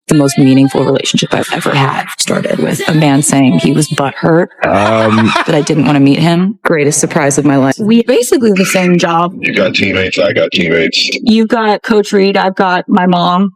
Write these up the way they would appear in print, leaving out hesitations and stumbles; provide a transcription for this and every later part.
The most meaningful relationship I've ever had started with a man saying he was butthurt that I didn't want to meet him. Greatest surprise of my life. We basically the same job. You got teammates, I got teammates. You've got Coach Reed, I've got my mom.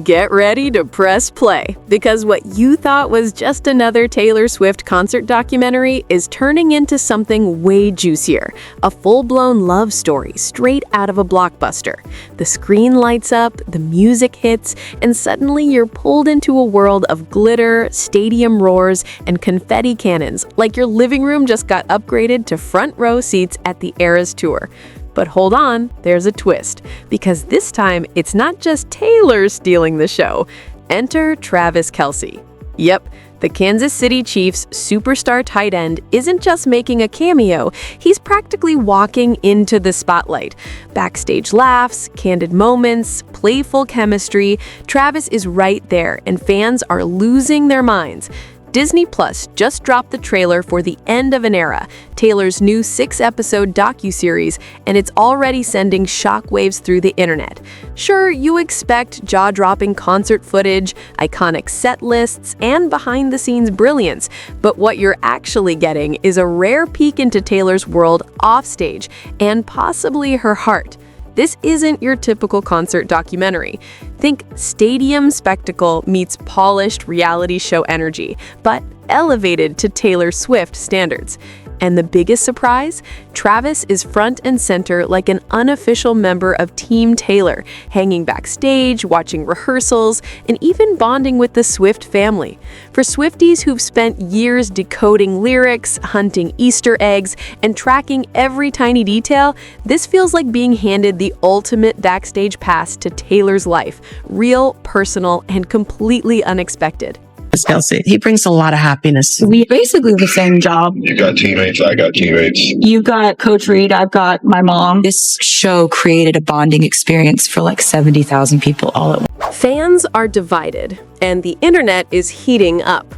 Get ready to press play, because what you thought was just another Taylor Swift concert documentary is turning into something way juicier. A full-blown love story straight out of a blockbuster. The screen lights up, the music hits, and suddenly you're pulled into a world of glitter, stadium roars, and confetti cannons, like your living room just got upgraded to front row seats at the ERAS tour. But hold on, there's a twist, because this time it's not just Taylor stealing the show. Enter Travis Kelce. Yep, the Kansas City Chiefs superstar tight end isn't just making a cameo, he's practically walking into the spotlight. Backstage laughs, candid moments, playful chemistry, Travis is right there and fans are losing their minds. Disney Plus just dropped the trailer for The End of an Era, Taylor's new 6-episode docu-series, and it's already sending shockwaves through the internet. Sure, you expect jaw-dropping concert footage, iconic set lists, and behind-the-scenes brilliance, but what you're actually getting is a rare peek into Taylor's world offstage, and possibly her heart. This isn't your typical concert documentary. Think stadium spectacle meets polished reality show energy, but elevated to Taylor Swift standards. And the biggest surprise? Travis is front and center like an unofficial member of Team Taylor, hanging backstage, watching rehearsals, and even bonding with the Swift family. For Swifties who've spent years decoding lyrics, hunting Easter eggs, and tracking every tiny detail, this feels like being handed the ultimate backstage pass to Taylor's life. Real, personal, and completely unexpected. Kelce. He brings a lot of happiness. We basically the same job. You got teammates, I got teammates. You've got Coach Reed, I've got my mom. This show created a bonding experience for like 70,000 people all at once. Fans are divided, and the internet is heating up.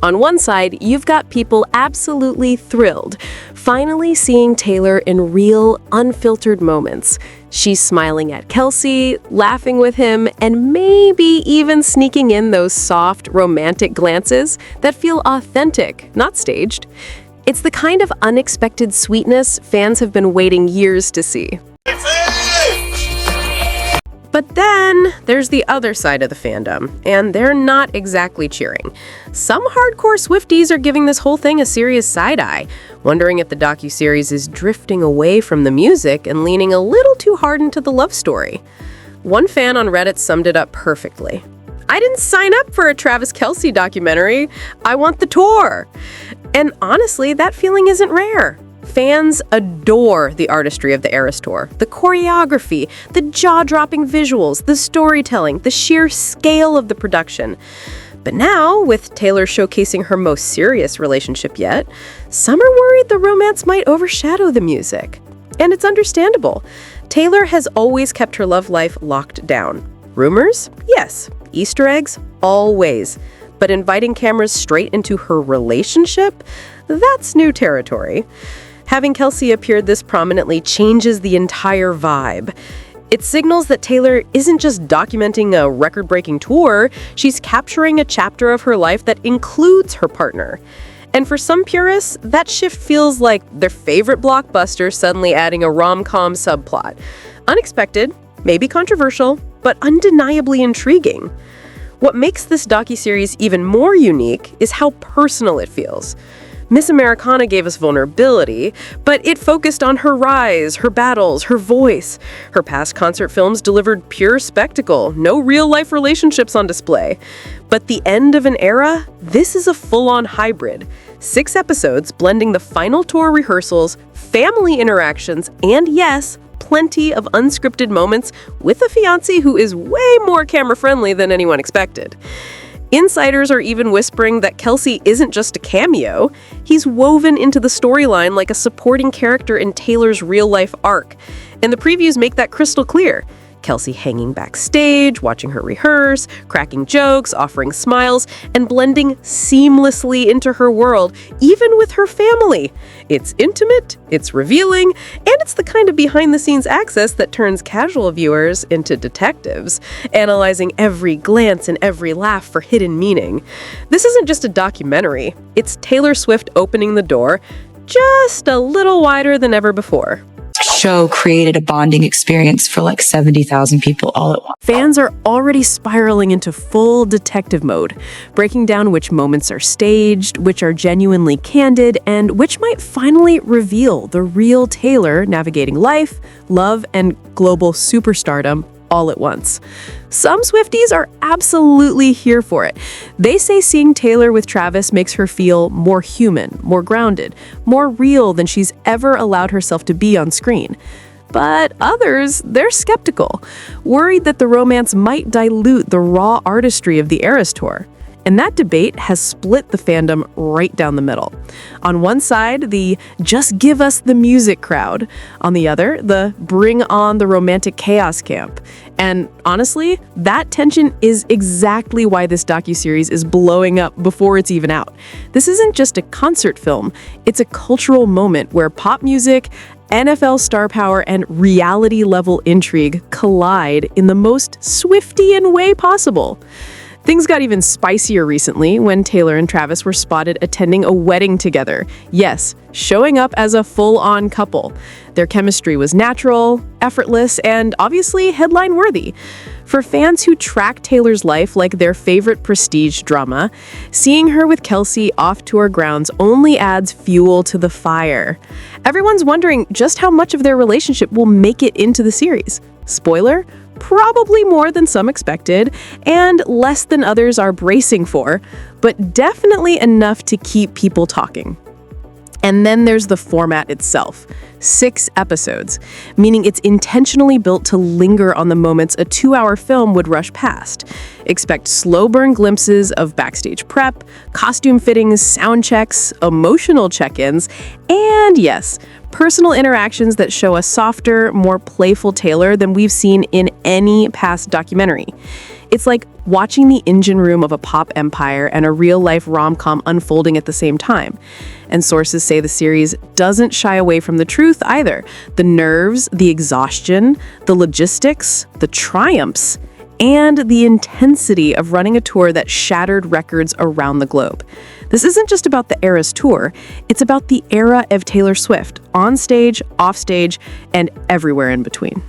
On one side, you've got people absolutely thrilled, finally seeing Taylor in real, unfiltered moments. She's smiling at Kelce, laughing with him, and maybe even sneaking in those soft, romantic glances that feel authentic, not staged. It's the kind of unexpected sweetness fans have been waiting years to see. But then there's the other side of the fandom, and they're not exactly cheering. Some hardcore Swifties are giving this whole thing a serious side-eye, wondering if the docu-series is drifting away from the music and leaning a little too hard into the love story. One fan on Reddit summed it up perfectly. "I didn't sign up for a Travis Kelce documentary. I want the tour." And honestly, that feeling isn't rare. Fans adore the artistry of the ERAS tour, the choreography, the jaw-dropping visuals, the storytelling, the sheer scale of the production. But now, with Taylor showcasing her most serious relationship yet, some are worried the romance might overshadow the music. And it's understandable. Taylor has always kept her love life locked down. Rumors? Yes. Easter eggs? Always. But inviting cameras straight into her relationship? That's new territory. Having Kelce appear this prominently changes the entire vibe. It signals that Taylor isn't just documenting a record-breaking tour, she's capturing a chapter of her life that includes her partner. And for some purists, that shift feels like their favorite blockbuster suddenly adding a rom-com subplot. Unexpected, maybe controversial, but undeniably intriguing. What makes this docuseries even more unique is how personal it feels. Miss Americana gave us vulnerability, but it focused on her rise, her battles, her voice. Her past concert films delivered pure spectacle, no real-life relationships on display. But The End of an Era? This is a full-on hybrid. 6 episodes blending the final tour rehearsals, family interactions, and yes, plenty of unscripted moments with a fiancé who is way more camera-friendly than anyone expected. Insiders are even whispering that Kelce isn't just a cameo. He's woven into the storyline like a supporting character in Taylor's real-life arc. And the previews make that crystal clear. Kelce hanging backstage, watching her rehearse, cracking jokes, offering smiles, and blending seamlessly into her world, even with her family. It's intimate, it's revealing, and it's the kind of behind-the-scenes access that turns casual viewers into detectives, analyzing every glance and every laugh for hidden meaning. This isn't just a documentary, it's Taylor Swift opening the door just a little wider than ever before. Show created a bonding experience for like 70,000 people all at once. Fans are already spiraling into full detective mode, breaking down which moments are staged, which are genuinely candid, and which might finally reveal the real Taylor navigating life, love, and global superstardom all at once. Some Swifties are absolutely here for it. They say seeing Taylor with Travis makes her feel more human, more grounded, more real than she's ever allowed herself to be on screen. But others, they're skeptical, worried that the romance might dilute the raw artistry of the ERAS tour. And that debate has split the fandom right down the middle. On one side, the "just give us the music" crowd. On the other, the "bring on the romantic chaos" camp. And honestly, that tension is exactly why this docu-series is blowing up before it's even out. This isn't just a concert film, it's a cultural moment where pop music, NFL star power, and reality-level intrigue collide in the most Swiftian way possible. Things got even spicier recently when Taylor and Travis were spotted attending a wedding together. Yes, showing up as a full-on couple. Their chemistry was natural, effortless, and obviously headline-worthy. For fans who track Taylor's life like their favorite prestige drama, seeing her with Kelce off tour grounds only adds fuel to the fire. Everyone's wondering just how much of their relationship will make it into the series. Spoiler? Probably more than some expected, and less than others are bracing for, but definitely enough to keep people talking. And then there's the format itself. 6 episodes, meaning it's intentionally built to linger on the moments a 2-hour film would rush past. Expect slow burn glimpses of backstage prep, costume fittings, sound checks, emotional check-ins, and yes, personal interactions that show a softer, more playful Taylor than we've seen in any past documentary. It's like watching the engine room of a pop empire and a real-life rom-com unfolding at the same time. And sources say the series doesn't shy away from the truth either. The nerves, the exhaustion, the logistics, the triumphs, and the intensity of running a tour that shattered records around the globe. This isn't just about the ERAS tour, it's about the era of Taylor Swift, on stage, off stage, and everywhere in between.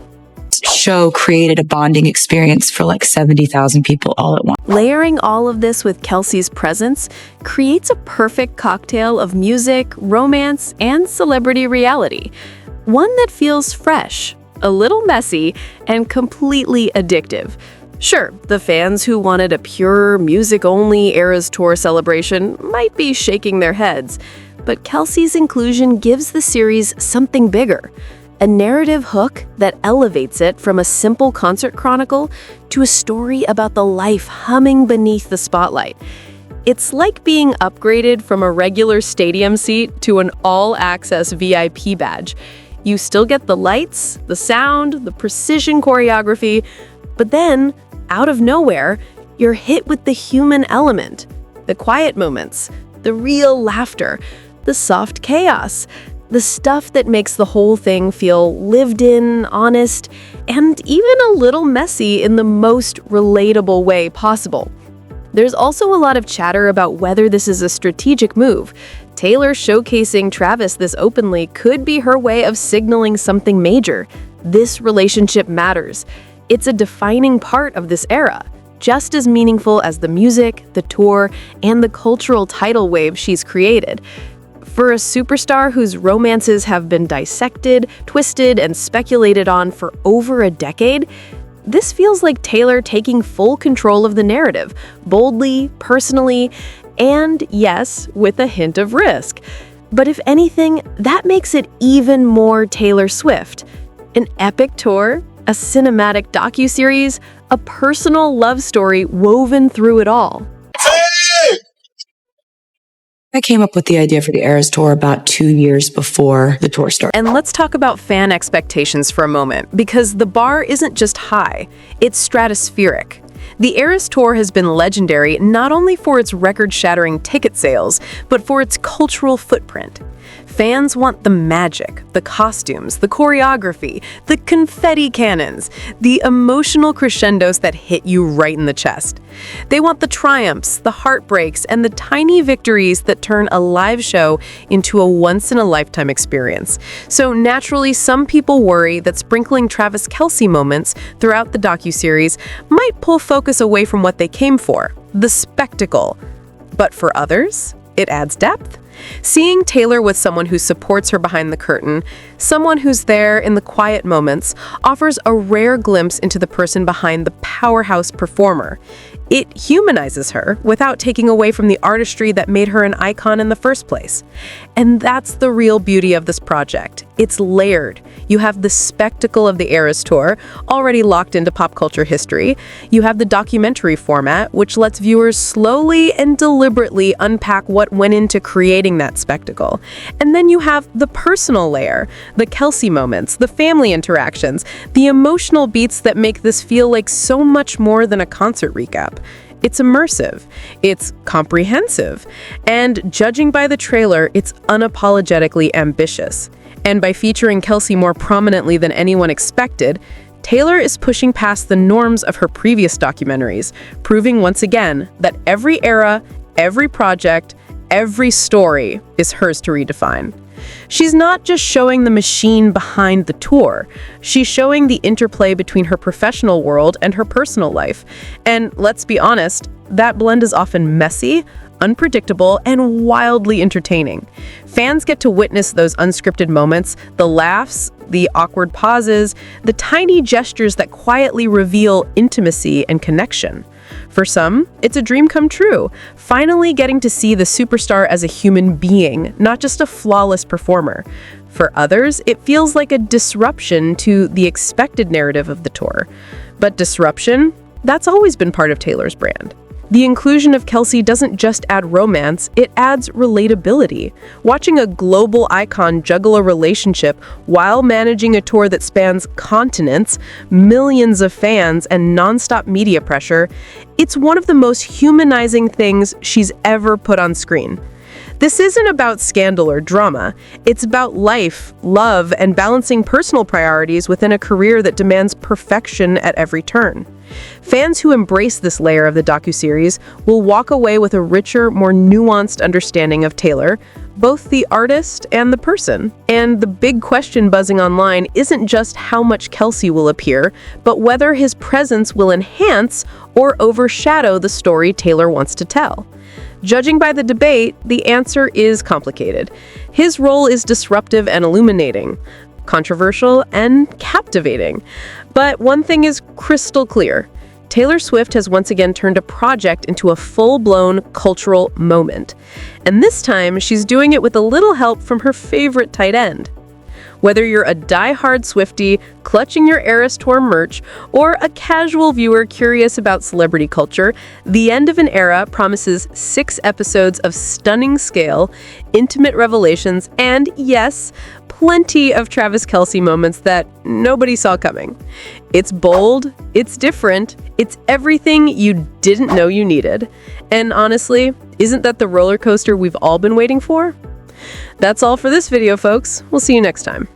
Show created a bonding experience for like 70,000 people all at once. Layering all of this with Kelce's presence creates a perfect cocktail of music, romance, and celebrity reality. One that feels fresh, a little messy, and completely addictive. Sure, the fans who wanted a pure music-only ERAS tour celebration might be shaking their heads, but Kelce's inclusion gives the series something bigger. A narrative hook that elevates it from a simple concert chronicle to a story about the life humming beneath the spotlight. It's like being upgraded from a regular stadium seat to an all-access VIP badge. You still get the lights, the sound, the precision choreography, but then, out of nowhere, you're hit with the human element, the quiet moments, the real laughter, the soft chaos, the stuff that makes the whole thing feel lived in, honest, and even a little messy in the most relatable way possible. There's also a lot of chatter about whether this is a strategic move. Taylor showcasing Travis this openly could be her way of signaling something major. This relationship matters. It's a defining part of this era, just as meaningful as the music, the tour, and the cultural tidal wave she's created. For a superstar whose romances have been dissected, twisted, and speculated on for over a decade, this feels like Taylor taking full control of the narrative, boldly, personally, and yes, with a hint of risk. But if anything, that makes it even more Taylor Swift. An epic tour, a cinematic docu-series, a personal love story woven through it all. I came up with the idea for the ERAS tour about 2 years before the tour started. And let's talk about fan expectations for a moment, because the bar isn't just high, it's stratospheric. The ERAS tour has been legendary not only for its record-shattering ticket sales, but for its cultural footprint. Fans want the magic, the costumes, the choreography, the confetti cannons, the emotional crescendos that hit you right in the chest. They want the triumphs, the heartbreaks, and the tiny victories that turn a live show into a once-in-a-lifetime experience. So naturally, some people worry that sprinkling Travis Kelce moments throughout the docu-series might pull focus away from what they came for, the spectacle. But for others, it adds depth. Seeing Taylor with someone who supports her behind the curtain, someone who's there in the quiet moments, offers a rare glimpse into the person behind the powerhouse performer. It humanizes her without taking away from the artistry that made her an icon in the first place. And that's the real beauty of this project. It's layered. You have the spectacle of the ERAS tour, already locked into pop culture history. You have the documentary format, which lets viewers slowly and deliberately unpack what went into creating that spectacle. And then you have the personal layer, the Kelce moments, the family interactions, the emotional beats that make this feel like so much more than a concert recap. It's immersive, it's comprehensive, and judging by the trailer, it's unapologetically ambitious. And by featuring Kelce more prominently than anyone expected, Taylor is pushing past the norms of her previous documentaries, proving once again that every era, every project, every story is hers to redefine. She's not just showing the machine behind the tour, she's showing the interplay between her professional world and her personal life. And let's be honest, that blend is often messy, unpredictable, and wildly entertaining. Fans get to witness those unscripted moments, the laughs, the awkward pauses, the tiny gestures that quietly reveal intimacy and connection. For some, it's a dream come true, finally getting to see the superstar as a human being, not just a flawless performer. For others, it feels like a disruption to the expected narrative of the tour. But disruption, that's always been part of Taylor's brand. The inclusion of Kelce doesn't just add romance, it adds relatability. Watching a global icon juggle a relationship while managing a tour that spans continents, millions of fans, and nonstop media pressure, it's one of the most humanizing things she's ever put on screen. This isn't about scandal or drama. It's about life, love, and balancing personal priorities within a career that demands perfection at every turn. Fans who embrace this layer of the docuseries will walk away with a richer, more nuanced understanding of Taylor, both the artist and the person. And the big question buzzing online isn't just how much Kelce will appear, but whether his presence will enhance or overshadow the story Taylor wants to tell. Judging by the debate, the answer is complicated. His role is disruptive and illuminating, controversial and captivating. But one thing is crystal clear. Taylor Swift has once again turned a project into a full-blown cultural moment. And this time, she's doing it with a little help from her favorite tight end. Whether you're a die-hard Swiftie clutching your ERAS tour merch or a casual viewer curious about celebrity culture, The End of an Era promises 6 episodes of stunning scale, intimate revelations, and yes, plenty of Travis Kelce moments that nobody saw coming. It's bold, it's different, it's everything you didn't know you needed. And honestly, isn't that the roller coaster we've all been waiting for? That's all for this video, folks. We'll see you next time.